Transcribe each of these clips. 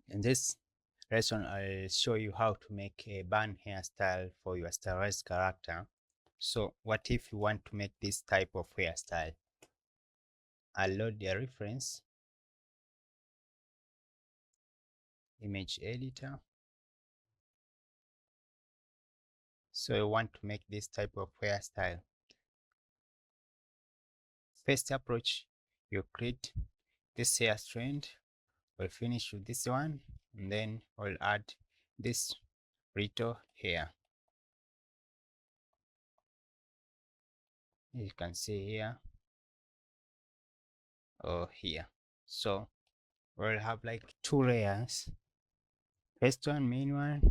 In this lesson, I'll show you how to make a bun hairstyle for your stylized character. So what if you want to make this type of hairstyle? I'll load the reference, image editor. So you want to make this type of hairstyle. First approach, you create this hair strand. We'll finish with this one, and then we'll add this little hair. You can see here or here. So we'll have like two layers. First one, main one,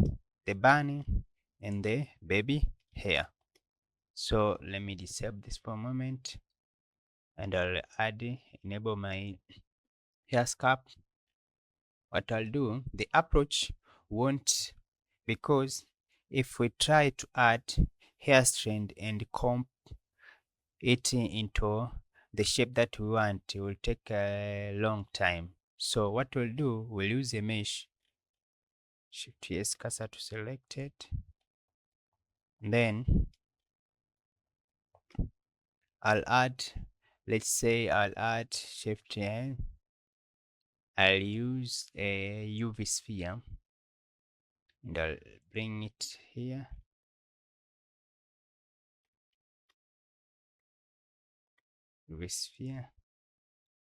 the bunny and the baby hair. So let me disable this for a moment, and I'll enable my hair scalp. What I'll do, the approach won't, because if we try to add hair strand and comb it into the shape that we want, it will take a long time. So what we'll do, we'll use a mesh. Shift yes cursor to select it. Then I'll add, let's say I'll add shift N. I'll use a UV sphere and I'll bring it here. UV sphere,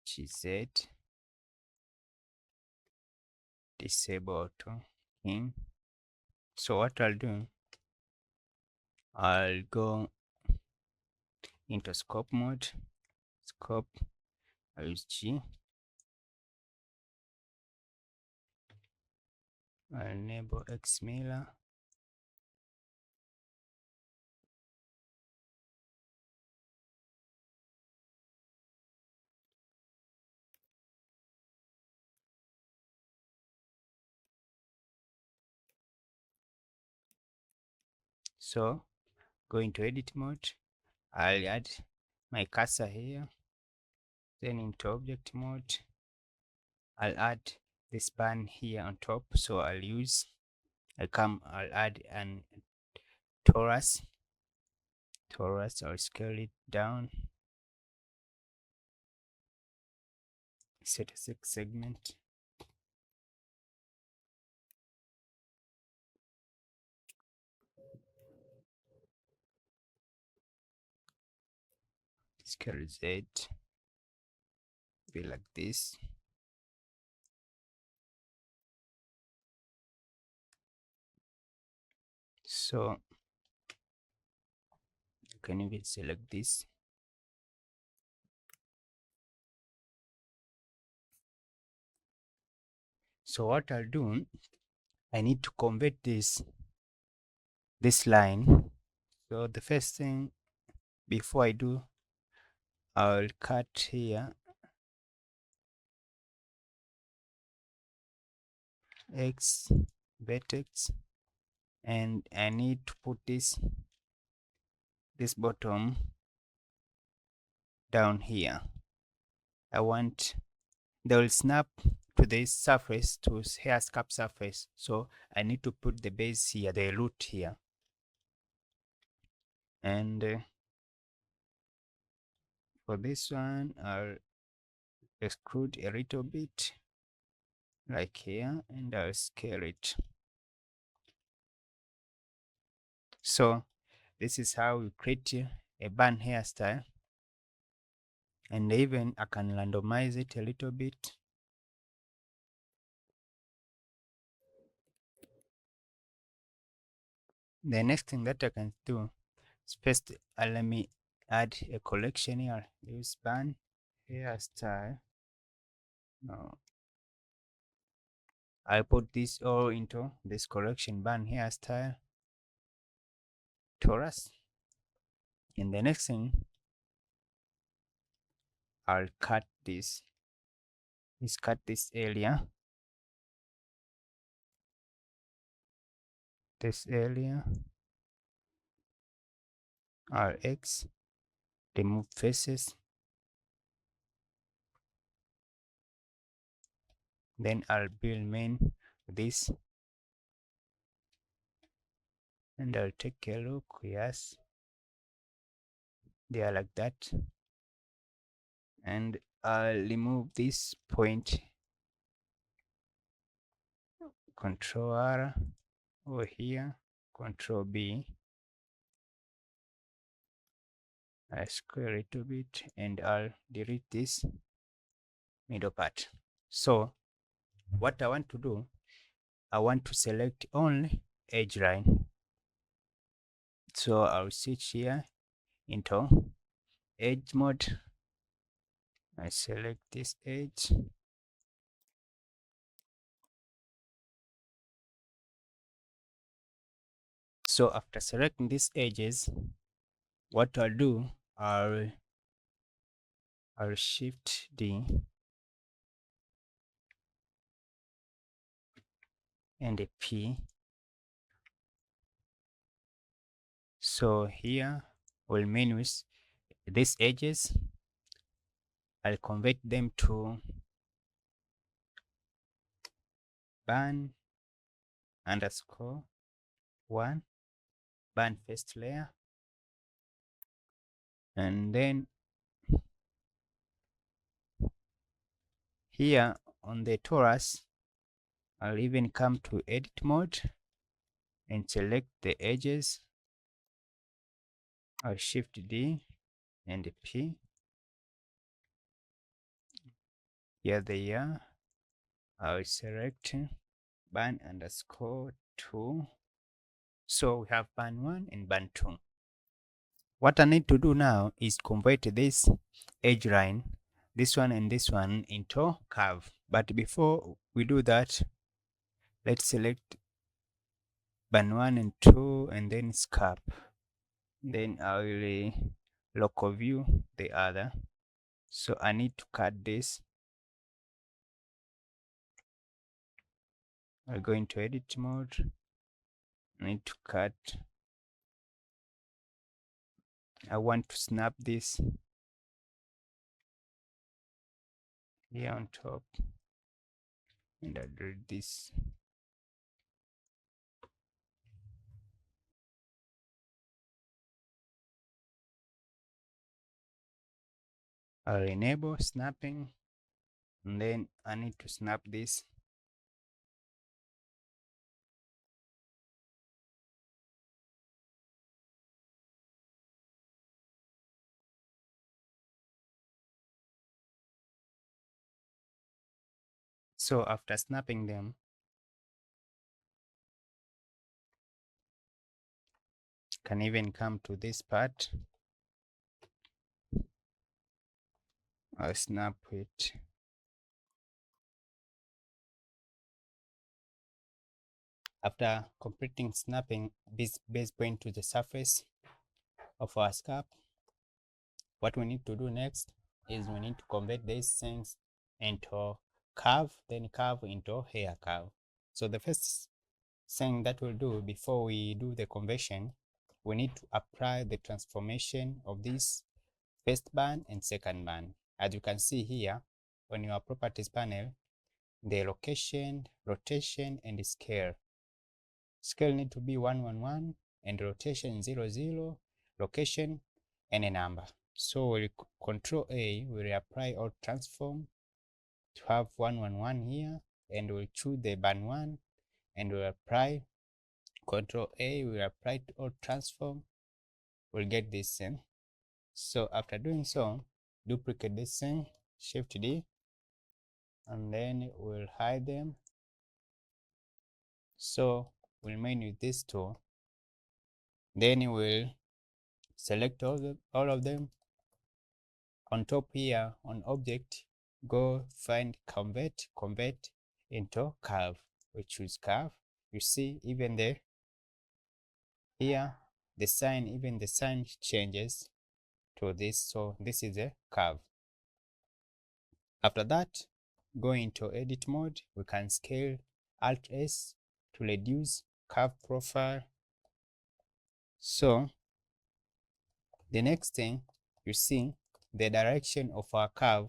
GZ, disable auto in. So what I'll do, I'll go into scope mode, scope, I'll use G. I'll enable X Miller. So go into edit mode. I'll add my cursor here. Then into object mode, I'll add this bun here on top. So I'll add an torus. I'll scale it down. Set a 6 segment. Scale Z. Be like this. So you can even select this. So what I'll do, I need to convert this line. So the first thing, before I do, I'll cut here X vertex, and I need to put this bottom down here. I want they will snap to this surface, to hair scalp surface. So I need to put the base here, the root here, and for this one I'll extrude a little bit like here, and I'll scale it. So this is how we create a bun hairstyle, and even I can randomize it a little bit. The next thing that I can do is first let me add a collection here. Use bun hairstyle. No, I'll put this all into this collection, bun hairstyle torus. And the next thing, I'll cut this. Let's cut this area. This area. RX. Remove faces. Then I'll build main this, and I'll take a look. Yes, they are like that, and I'll remove this point, Control R over here, Control B. I scroll a little bit and I'll delete this middle part. So what I want to do, I want to select only edge line. So I'll switch here into edge mode. I select this edge. So after selecting these edges, what I'll do, I'll shift D and a P. So here we'll minus these edges. I'll convert them to bun underscore 1, bun first layer, and then here on the torus, I'll even come to edit mode and select the edges. I'll shift D and P. Here they are. I'll select bun underscore 2. So we have bun 1 and bun 2. What I need to do now is convert this edge line, this one and this one, into curve. But before we do that, let's select bun 1 and 2 and then scalp. Then I will local view the other. So I need to cut this. I'll go into edit mode. I need to cut. I want to snap this here on top, and I'll do this. I'll enable snapping, and then I need to snap this. So after snapping them, can even come to this part. I'll snap it. After completing snapping this base point to the surface of our scalp, what we need to do next is we need to convert these things into curve, then curve into hair curve. So the first thing that we'll do before we do the conversion, we need to apply the transformation of this first band and second band. As you can see here on your properties panel, the location, rotation, and scale. Scale need to be 111 and rotation 00, location and a number. So we'll Control A, we'll apply or transform to have 111 here, and we'll choose the band 1 and we'll apply Control A, we'll apply to or transform. We'll get this thing. So after doing so, duplicate this thing, Shift D, and then we'll hide them. So we'll remain with this tool. Then we'll select all of them. On top here on object, go find convert into curve. We choose curve. You see even there here the sign, even the sign changes to this. So this is a curve. After that, go into edit mode. We can scale Alt S to reduce curve profile. So the next thing, you see the direction of our curve,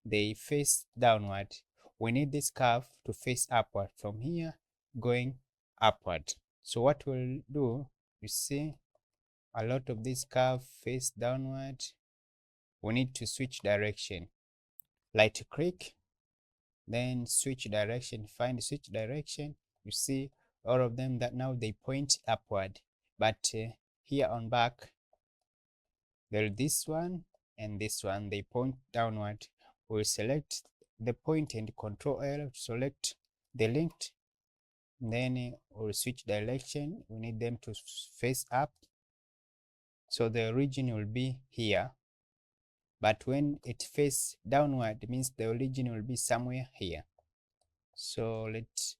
they face downward. We need this curve to face upward from here going upward. So what we'll do, you see a lot of this curve face downward. We need to switch direction. Right click, then switch direction, find switch direction. You see all of them that now they point upward, but here on back there this one and this one, they point downward. We'll select the point and Control L to select the linked, then we'll switch direction. We need them to face up, so the origin will be here, but when it faces downward, it means the origin will be somewhere here. So let's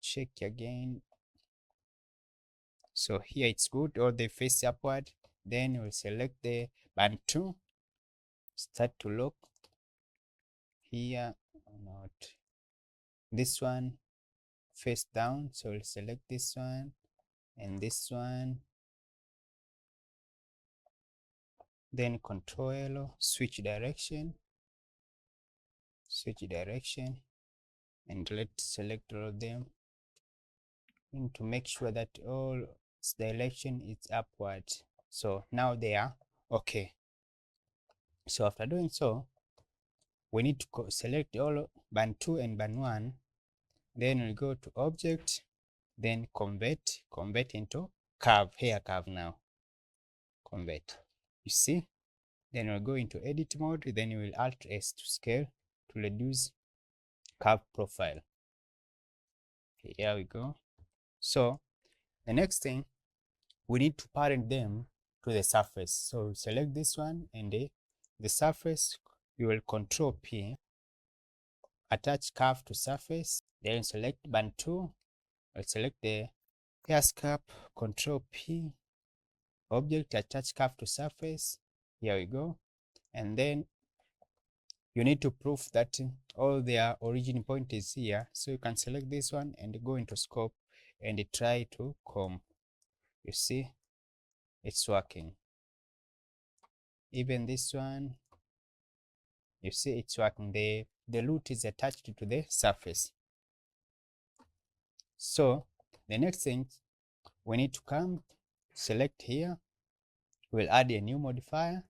check again. So here it's good, or they face upward. Then we'll select the band 2, start to look here, not this one face down, so we'll select this one and this one, then Control L, switch direction, and let's select all of them, and to make sure that all direction is upward. So now they are okay. So after doing so, we need to select all band 2 and band 1, then we'll go to object, then convert into curve, hair curve. Now convert, you see, then we'll go into edit mode, then you will Alt S to scale to reduce curve profile. Okay, here we go. So the next thing, we need to parent them to the surface. So select this one and the surface, you will Control P, attach curve to surface, then select band 2, we'll select the hair scalp, Control P, object, attach curve to surface. Here we go. And then you need to prove that all their origin point is here. So you can select this one and go into scope and try to comb. You see, it's working. Even this one, you see it's working. The root is attached to the surface. So the next thing, we need to come select here. We'll add a new modifier,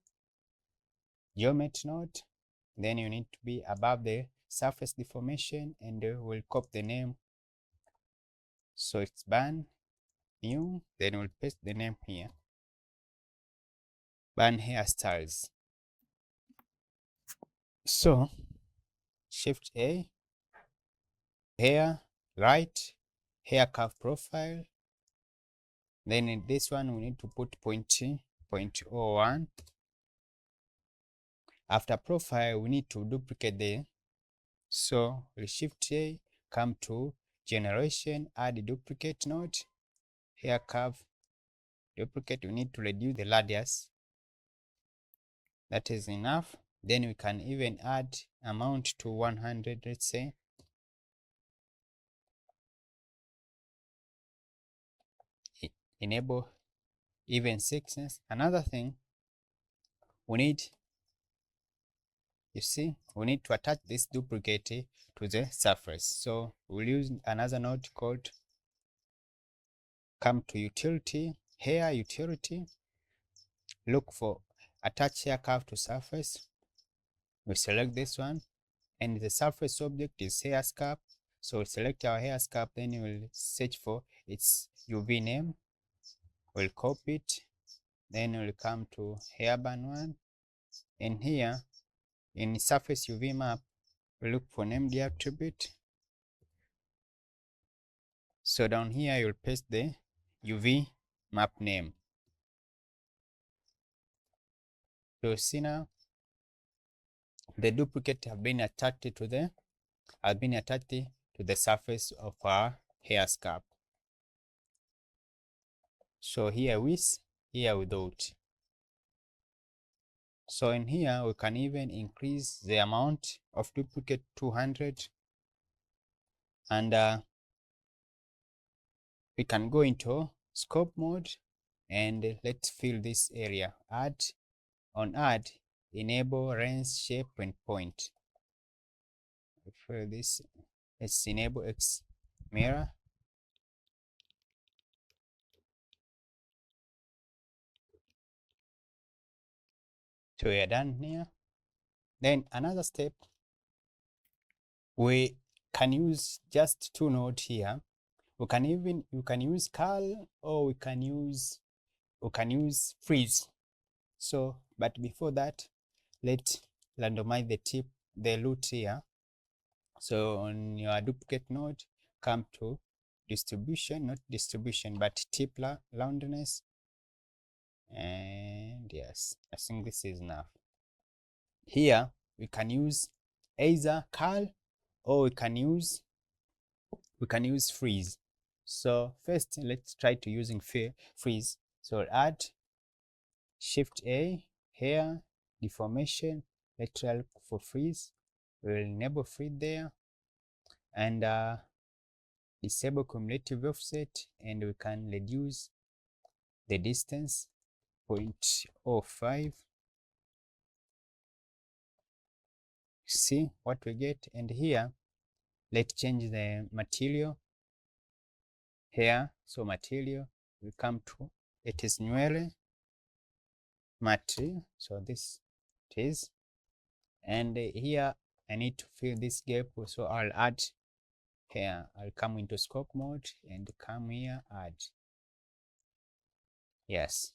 geometry node. Then you need to be above the surface deformation, and we'll copy the name. So it's Bun new, then we'll paste the name here, Bun Hairstyles. So Shift A, hair, right, hair curve profile. Then in this one we need to put 0.01. After profile, we need to duplicate the, so we'll Shift A, come to generation, add duplicate node, hair curve, duplicate. We need to reduce the radius. That is enough. Then we can even add amount to 100, let's say. Enable even thickness. Another thing we need, you see, we need to attach this duplicate to the surface. So we'll use another node called, come to utility, hair utility, look for attach hair curve to surface. We select this one, and the surface object is hair scalp. So we'll select our hair scalp, then you will search for its UV name. We'll copy it, then we'll come to hair band 1, and here in surface UV map, we'll look for named attribute. So down here you'll paste the UV map name. So see now the duplicate have been attached to the surface of our hair scalp. So here with, here without. So in here we can even increase the amount of duplicate 200, and we can go into scope mode and let's fill this area. Add, on add, enable range, shape and point. For this, let's enable X mirror. So we are done here. Then another step, we can use just two nodes here. You can use curl, or we can use freeze. So, but before that, let's randomize the root here. So on your duplicate node, come to distribution, not distribution, but tip roundness. And yes, I think this is enough. Here we can use either curl, or we can use freeze. So first, let's try to using freeze. So add Shift A, hair, deformation. Let's try for freeze. We'll enable freeze there, and disable cumulative offset, and we can reduce the distance 0.05. See what we get. And here, let's change the material here. So material, we come to, it is nywele material, so this it is. And here I need to fill this gap, so I'll add here. I'll come into scope mode and come here, add. Yes.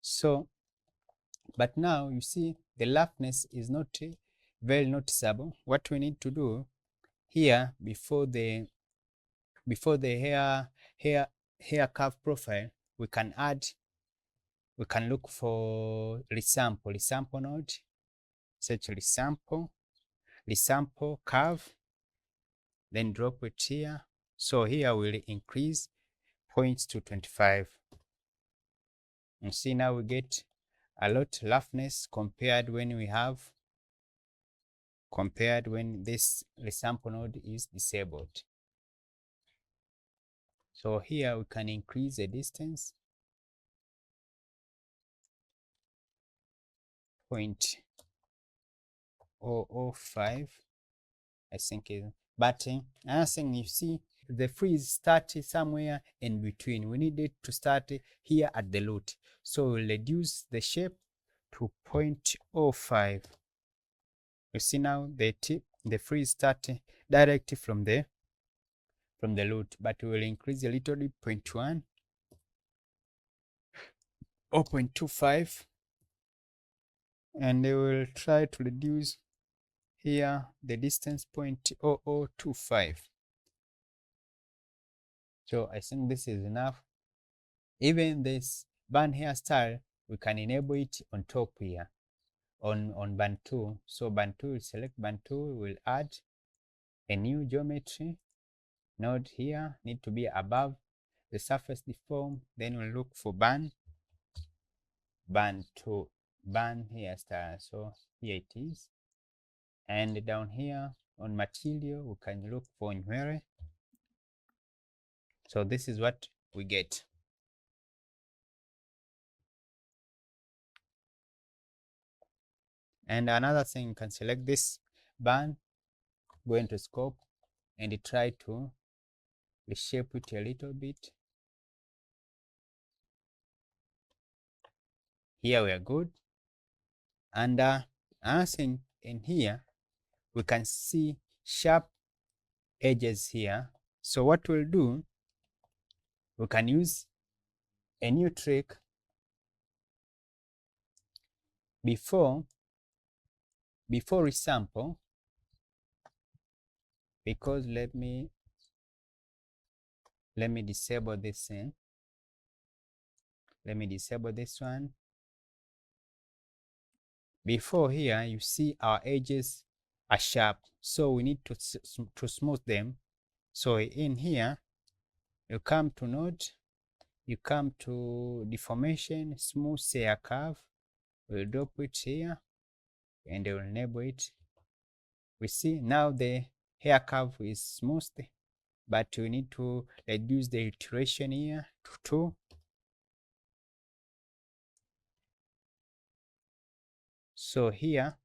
So, but now you see the roughness is not very noticeable. What we need to do here, before the hair curve profile, we can look for resample node, search resample curve, then drop it here. So here we'll increase points to 25. And see, now we get a lot roughness compared when this resample node is disabled. So here we can increase the distance 0.005, I think is. But another thing, you see the freeze starts somewhere in between. We need it to start here at the root. So we'll reduce the shape to 0.05. You see now the freeze start directly from the root, but we will increase a little bit 0.1 or 0.25, and we will try to reduce here the distance 0.0025. So I think this is enough. Even this bun hairstyle, we can enable it on top here on bun tool. So bun tool, select bun tool, we'll add a new geometry node here, need to be above the surface deform. Then we'll look for bun hairstyle. So here it is. And down here on material, we can look for nywele. So this is what we get. And another thing, you can select this bun, go into scope, and try to reshape it a little bit. Here we are good. And another thing, in here we can see sharp edges here. So what we'll do, we can use a new trick. Before resample, because let me disable this thing. Let me disable this one. Before here, you see our edges are sharp, so we need to smooth them. So in here, you come to node, you come to deformation, smooth hair curve. We'll drop it here and we'll enable it. We see now the hair curve is smooth, but we need to reduce the iteration here to 2. So here,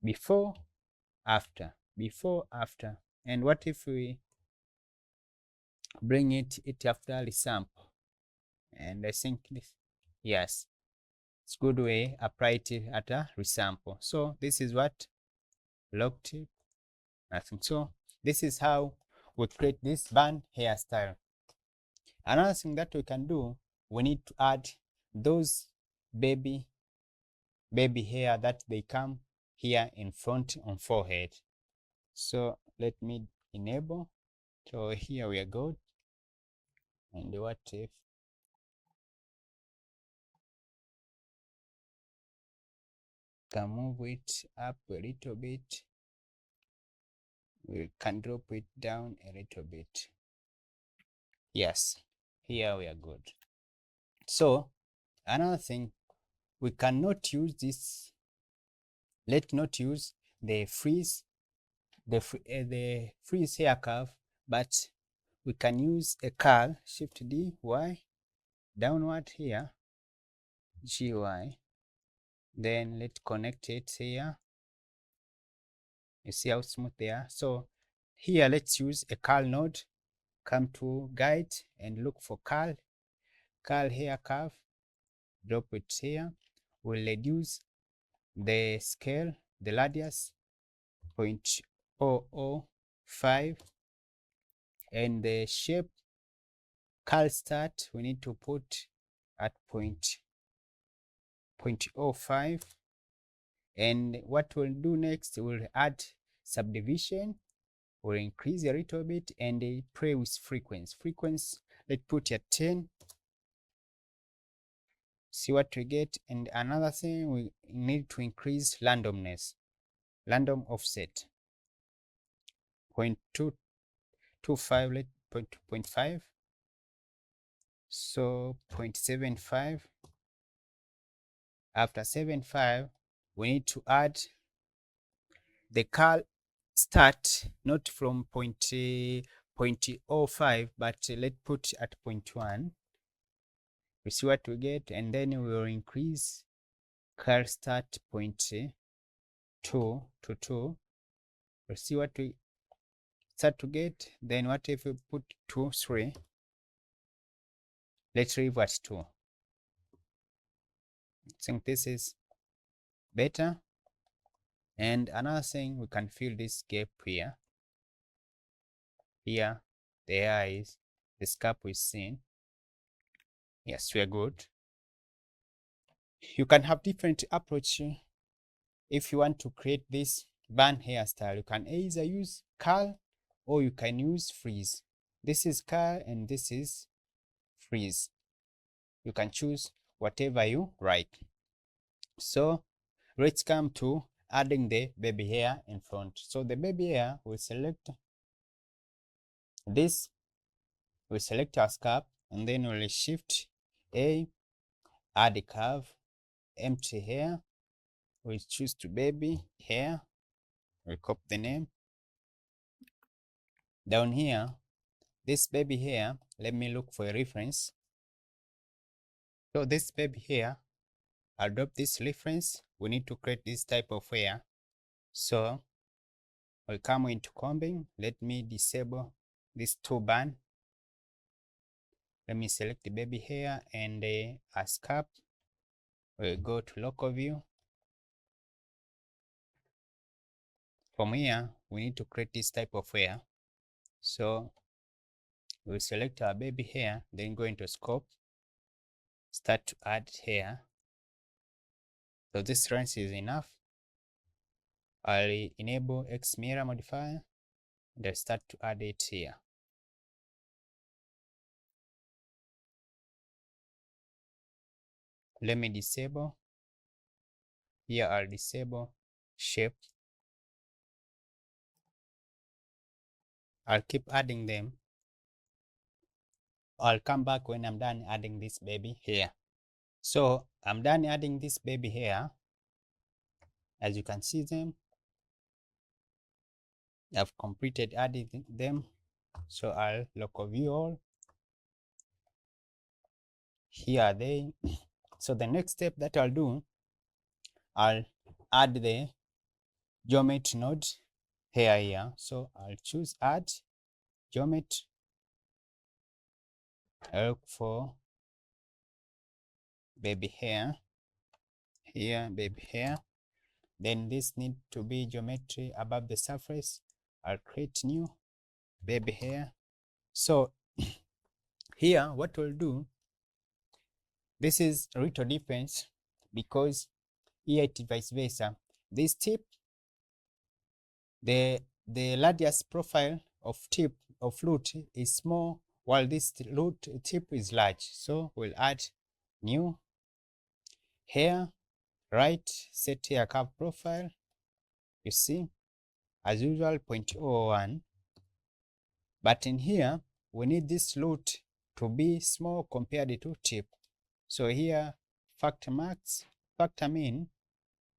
before after, before, after. And what if we bring it after resample? And I think this, yes, it's good way apply it at a resample. So this is what lock tip, nothing. So this is how we create this bun hairstyle. Another thing that we can do, we need to add those baby hair that they come here in front on forehead. So let me enable. So here we are good. And what if can move it up a little bit? We can drop it down a little bit. Yes, here we are good. So another thing, we cannot use this. Let's not use the freeze, the freeze hair curve, but we can use a curl. Shift D Y downward here, G Y. Then let's connect it here. You see how smooth they are. So here let's use a curl node. Come to guide and look for curl hair curve. Drop it here. We'll reduce the scale, the radius 0.005, and the shape curl start we need to put at 0.05. And what we'll do next, we'll add subdivision. We'll increase a little bit and play with frequency. Let's put at 10. See what we get. And another thing, we need to increase randomness, random offset 0.225, let 0.5, so 0.75. After 75, we need to add the curl start, not from 0.05, but let's put at 0.1. We see what we get, and then we will increase curl start 0.2 to 2. We'll see what we start to get. Then what if we put 2, 3? Let's leave at 2. I think this is better. And another thing, we can fill this gap here. Here, the eyes, the scalp is seen. Yes, we are good. You can have different approach. If you want to create this bun hairstyle, you can either use curl or you can use freeze. This is curl and this is freeze. You can choose whatever you like. So let's come to adding the baby hair in front. So the baby hair, we select this, we select our scalp, and then we'll shift A, add a curve, empty hair, we choose to baby hair, we copy the name. Down here, this baby hair, let me look for a reference. So this baby hair, I'll drop this reference. We need to create this type of hair. So we'll come into combing. Let me disable this 2 bun. Let me select the baby hair and a scalp. We'll go to local view. From here, we need to create this type of hair. So we'll select our baby hair, then go into scope, start to add hair. So this length is enough. I'll enable X mirror modifier and I'll start to add it here. Let me disable. Here I'll disable shape. I'll keep adding them. I'll come back when I'm done adding this baby hair. So I'm done adding this baby hair. As you can see them, I've completed adding them. So I'll local view all. Here are they. So the next step that I'll do, I'll add the geometry node. hair here. So I'll choose add geometry. I'll look for baby hair here, baby hair. Then this need to be geometry above the surface. I'll create new baby hair. So here what we'll do, this is a little difference because here it is vice versa. This tip, the radius profile of tip of root is small while this root tip is large. So we'll add new hair, right, set hair curve profile. You see, as usual 0.01, but in here we need this root to be small compared to tip. So here factor max, factor min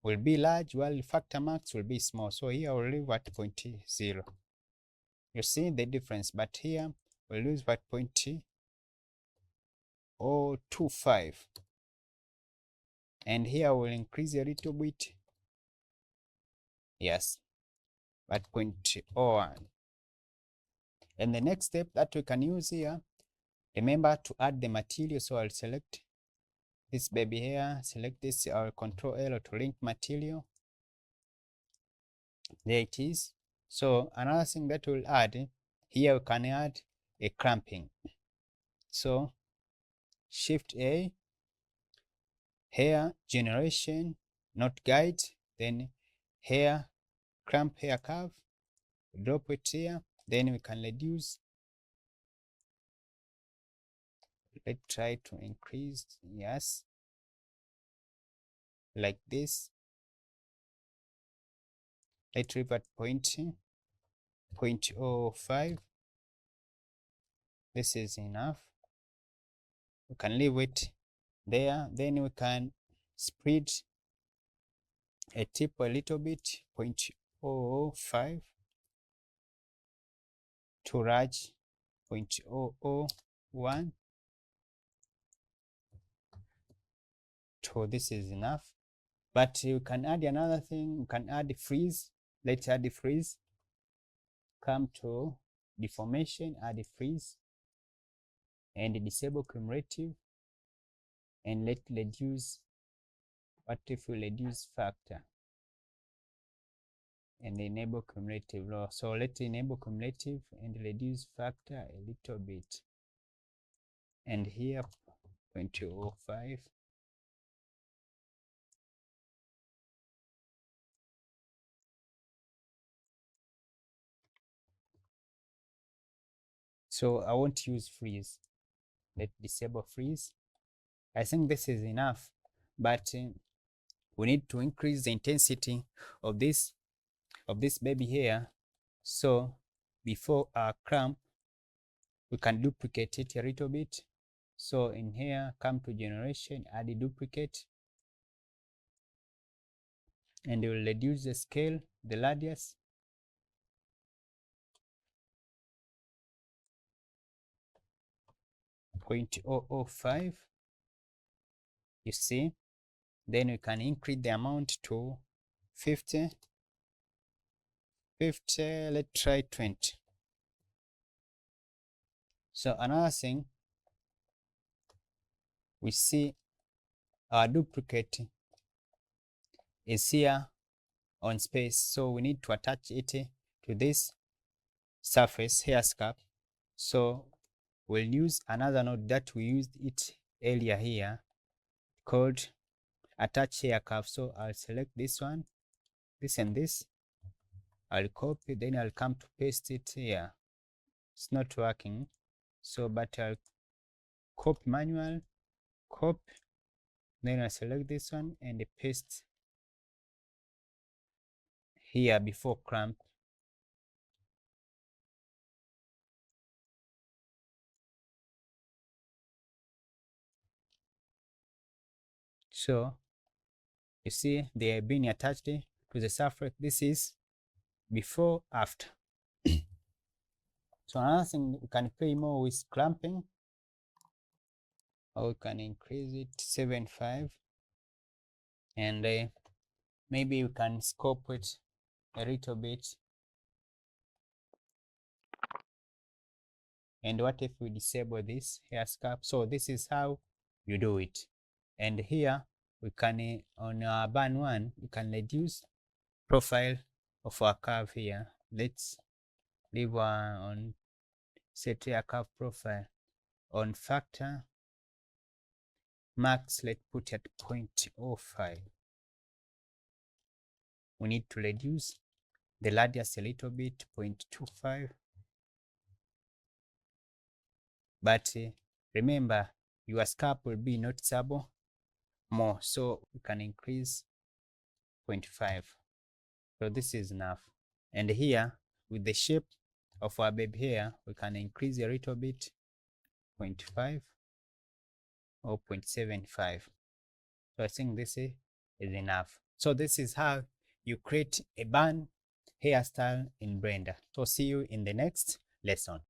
will be large while factor max will be small. So here we'll leave at 0.0. You see the difference, but here we'll lose at 0.025, and here we'll increase a little bit. Yes, at 0.01. And the next step that we can use here, remember to add the material. So I'll select this baby hair, select this, I'll Control L to link material. There it is. So another thing that we'll add here, we can add a clamping. So Shift A, hair generation, not guide, then hair clamp, hair curve, drop it here. Then we can reduce. Let's try to increase, yes, like this. Let's leave at 0.05. This is enough. We can leave it there. Then we can spread a tip a little bit, 0.005, to large, 0.001. So this is enough. But you can add another thing. You can add freeze. Let's add the freeze. Come to deformation, add a freeze, and disable cumulative, and let's reduce. What if we reduce factor and enable cumulative law? So let's enable cumulative and reduce factor a little bit, and here 0.05. So I won't use freeze. Let's disable freeze. I think this is enough, but we need to increase the intensity of this baby hair. So before our clamp, we can duplicate it a little bit. So in here, come to generation, add a duplicate, and we will reduce the scale, the radius. .005. You see, then we can increase the amount to 50. Let's try 20. So another thing, we see our duplicate is here on space, so we need to attach it to this surface hair scalp. So we'll use another node that we used it earlier here called attach hair curve. So I'll select this one, this and this. I'll copy, then I'll come to paste it here. It's not working, so but I'll copy manual, copy, then I select this one and paste here before clamp. So you see they are being attached to the surface. This is before, after. So another thing, we can play more with clamping, or we can increase it 7.5, and maybe we can scope it a little bit. And what if we disable this hair scarf? So this is how you do it. And here we can, on our bun one, we can reduce profile of our curve here. Let's leave on set hair curve profile on factor max. Let's put at 0.05. We need to reduce the radius a little bit, 0.25. But remember, your scalp will be noticeable more, so we can increase 0.5. So this is enough. And here, with the shape of our baby hair, we can increase a little bit, 0.5 or 0.75. So I think this is enough. So this is how you create a bun hairstyle in Blender. So see you in the next lesson.